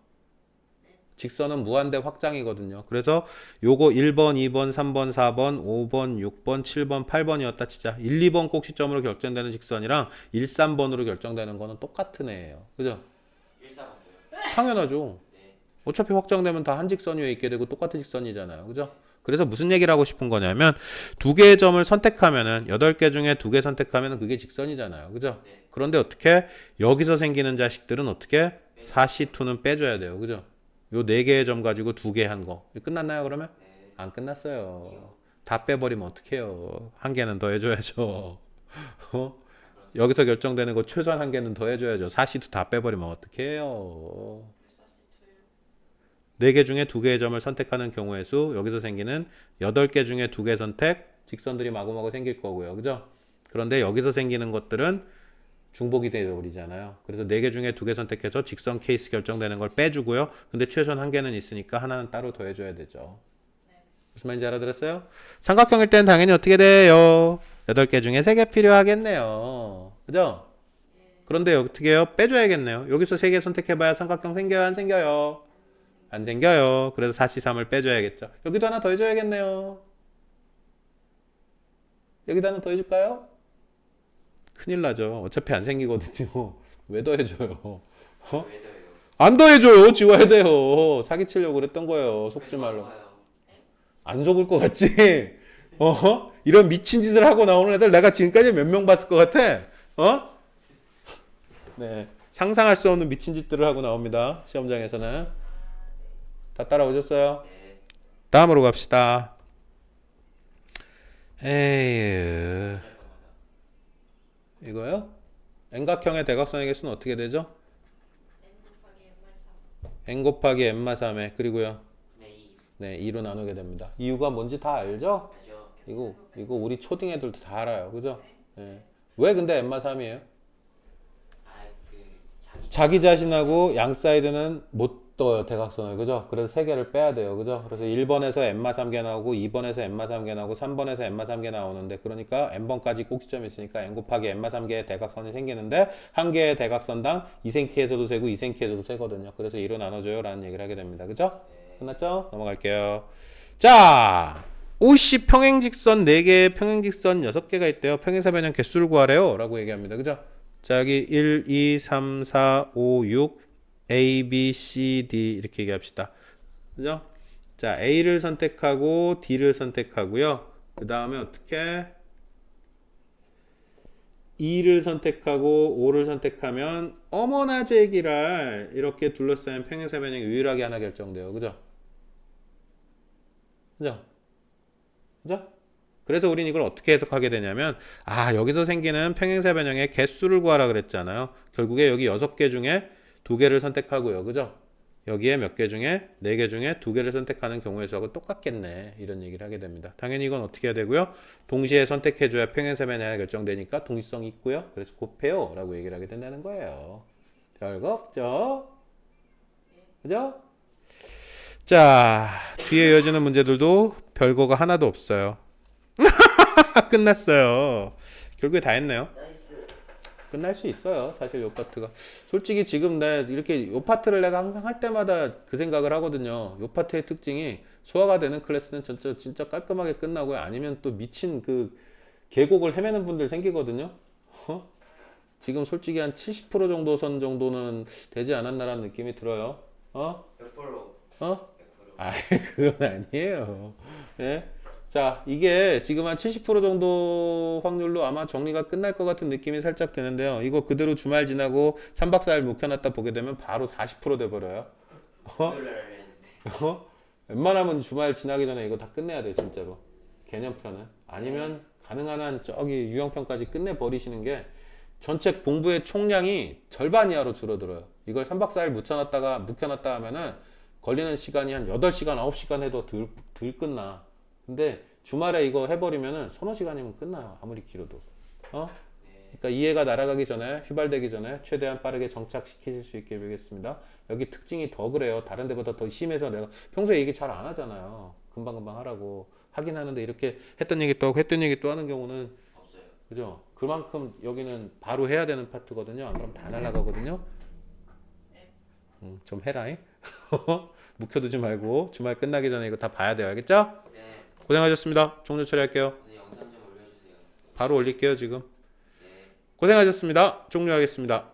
직선은 무한대 확장이거든요. 그래서 요거 1번, 2번, 3번, 4번, 5번, 6번, 7번, 8번이었다 치자. 1, 2번 꼭 시점으로 결정되는 직선이랑 1, 3번으로 결정되는 거는 똑같은 애예요. 그죠? 1사번도요? 당연하죠. 네. 어차피 확장되면 다 한 직선 위에 있게 되고 똑같은 직선이잖아요. 그죠? 그래서 무슨 얘기를 하고 싶은 거냐면 2개의 점을 선택하면은 8개 중에 2개 선택하면은 그게 직선이잖아요. 그죠? 네. 그런데 어떻게 여기서 생기는 자식들은 어떻게 4C2는 빼줘야 돼요. 그죠? 요 4개의 점 가지고 2개 한 거. 끝났나요, 그러면? 네. 안 끝났어요. 다 빼버리면 어떡해요. 한 개는 더 해줘야죠. 어? 여기서 결정되는 거 최소한 한 개는 더 해줘야죠. 4C2 다 빼버리면 어떡해요. 4개 중에 2개의 점을 선택하는 경우의 수, 여기서 생기는 8개 중에 2개 선택, 직선들이 마구마구 생길 거고요. 그죠? 그런데 여기서 생기는 것들은 중복이 되어버리잖아요. 그래서 4개 중에 2개 선택해서 직선 케이스 결정되는 걸 빼주고요. 근데 최소한 한 개는 있으니까 하나는 따로 더 해줘야 되죠. 무슨 말인지 알아들었어요? 삼각형일 땐 당연히 어떻게 돼요? 8개 중에 3개 필요하겠네요. 그죠? 그런데 어떻게 해요? 빼줘야겠네요. 여기서 3개 선택해봐야 삼각형 생겨요? 안 생겨요? 안 생겨요. 그래서 4C3을 빼줘야겠죠. 여기도 하나 더 해줘야겠네요. 여기도 하나 더 해줄까요? 큰일 나죠. 어차피 안 생기거든요. 왜 더 해줘요? 어? 왜 더해요? 안 더 해줘요. 지워야 돼요. 사기치려고 그랬던 거예요. 속지 말로. 안 속을 것 같지? 어? 이런 미친 짓을 하고 나오는 애들 내가 지금까지 몇 명 봤을 것 같아? 어? 네. 상상할 수 없는 미친 짓들을 하고 나옵니다. 시험장에서는. 다 따라오셨어요? 네. 다음으로 갑시다. 에이, 이거요? N각형의 대각선의 개수는 어떻게 되죠? N 곱하기 N마 3에 그리고요. 네. 2. 네, 2로 나누게 됩니다. 이유가 뭔지 다 알죠? 알죠? 이거 우리 초딩 애들도 다 알아요. 그죠? 네. 왜 근데 N마 3이에요? 자기 자신하고 양 사이드는 못 떠요. 대각선을. 그죠? 그래서 3개를 빼야 돼요. 그죠? 그래서 1번에서 N마 3개 나오고 2번에서 N마 3개 나오고 3번에서 N마 3개 나오는데 그러니까 N번까지 꼭지점이 있으니까 N 곱하기 N마 3개의 대각선이 생기는데 한 개의 대각선당 2cm에서도 세고 2cm에서도 세거든요. 그래서 2로 나눠줘요 라는 얘기를 하게 됩니다. 그죠? 끝났죠? 넘어갈게요. 자, OC 평행직선 4개의 평행직선 6개가 있대요. 평행사변형 개수를 구하래요 라고 얘기합니다. 그죠? 자, 여기 1, 2, 3, 4, 5, 6 A, B, C, D 이렇게 얘기합시다. 그죠? 자, A를 선택하고 D를 선택하고요. 그 다음에 어떻게? E를 선택하고 O를 선택하면 어머나 제기랄 이렇게 둘러싸인 평행사변형이 유일하게 하나 결정돼요. 그죠? 그죠? 그죠? 그래서 우린 이걸 어떻게 해석하게 되냐면 여기서 생기는 평행사변형의 개수를 구하라 그랬잖아요. 결국에 여기 6개 중에 2개를 선택하고요. 그죠? 여기에 몇 개 중에 4개 중에 2개를 선택하는 경우의 수하고 똑같겠네. 이런 얘기를 하게 됩니다. 당연히 이건 어떻게 해야 되고요? 동시에 선택해줘야 평행사변형이 결정되니까 동시성이 있고요. 그래서 곱해요. 라고 얘기를 하게 된다는 거예요. 별거 없죠? 그죠? 자, 뒤에 이어지는 문제들도 별거가 하나도 없어요. 끝났어요. 결국에 다 했네요. 끝날 수 있어요. 사실 요 파트가. 솔직히 지금 이렇게 요 파트를 내가 항상 할 때마다 그 생각을 하거든요. 요 파트의 특징이 소화가 되는 클래스는 진짜 깔끔하게 끝나고요. 아니면 또 미친 그 계곡을 헤매는 분들 생기거든요. 지금 솔직히 한 70% 정도 선 정도는 되지 않았나라는 느낌이 들어요. 100%. 어? 아, 그건 아니에요. 예? 자, 이게 지금 한 70% 정도 확률로 아마 정리가 끝날 것 같은 느낌이 살짝 드는데요. 이거 그대로 주말 지나고 3박 4일 묵혀놨다 보게 되면 바로 40% 돼버려요. 어? 토요일 날 했는데. 어? 웬만하면 주말 지나기 전에 이거 다 끝내야 돼, 진짜로. 개념편은. 아니면 가능한 한 저기 유형편까지 끝내버리시는 게 전체 공부의 총량이 절반 이하로 줄어들어요. 이걸 3박 4일 묵혀놨다 하면은 걸리는 시간이 한 8시간, 9시간 해도 덜 끝나. 근데 주말에 이거 해버리면은 서너 시간이면 끝나요. 아무리 길어도. 어? 네. 그러니까 이해가 날아가기 전에, 휘발되기 전에 최대한 빠르게 정착시키실 수 있게 빌겠습니다. 여기 특징이 더 그래요. 다른 데보다 더 심해서 내가 평소에 얘기 잘 안 하잖아요. 금방금방 하라고. 하긴 하는데 이렇게 했던 얘기 또 하고 했던 얘기 또 하는 경우는 없어요. 그죠? 그만큼 여기는 바로 해야 되는 파트거든요. 안 그러면 다 날아가거든요. 좀 해라잉. 묵혀두지 말고 주말 끝나기 전에 이거 다 봐야 돼요. 알겠죠? 네. 고생하셨습니다. 종료 처리할게요. 오늘 영상 좀 올려주세요. 바로 올릴게요, 지금. 네. 고생하셨습니다. 종료하겠습니다.